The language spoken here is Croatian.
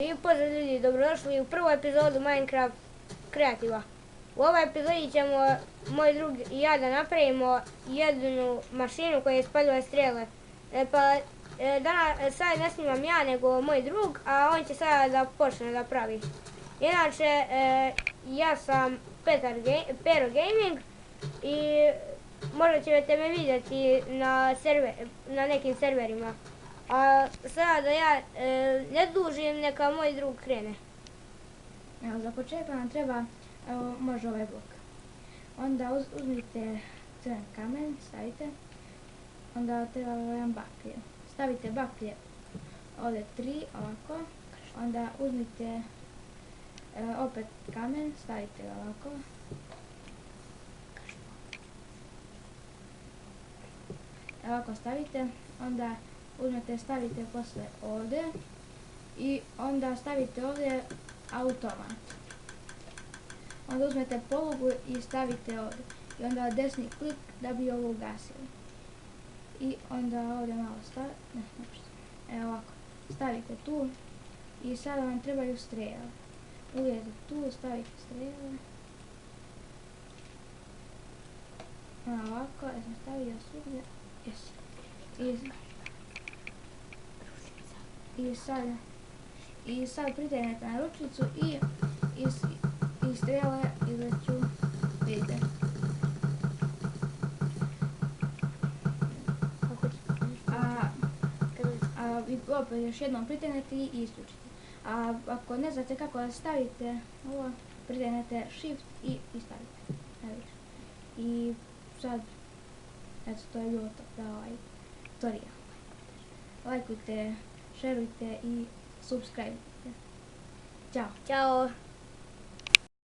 I pozdrav ljudi, dobrodošli u prvu epizodu Minecraft kreativa. U ovoj epizodi ćemo moj drug i ja da napravimo jednu mašinu koja ispaljuje strele. Sad ne snimam ja nego moj drug, a on će sada da počne da pravi. Inače, ja sam Pero Gaming i možda ćete me vidjeti na nekim serverima. A sada da ja ne dužim, neka moj drug krene. Evo, za početak nam treba, može ovaj blok. Onda uzmite crven kamen, stavite. Onda treba jedan baklje. Stavite baklje ovdje 3, ovako. Onda uzmite opet kamen, stavite ga ovako. Ovako stavite, onda uzmete, stavite posle ovdje i onda stavite ovdje automat. Onda uzmete polugu i stavite ovdje i onda desni klik da bi ovo ugasili. I onda ovdje malo stavite, evo ovako, stavite tu i sada vam trebaju strele. Uvedete tu, stavite strele. Ovako, ja sam stavio svugdje, jesi. I sad pritegnete na ručicu i strele izleću, vidite. Vi opet još jednom pritegnete i isključite. A ako ne znate kako da stavite ovo, pritegnete shift i stavite. I sad, eto, to je bilo to za ovaj tutorial. Lajkujte, šerujte i subscribe. Ćao. Ćao.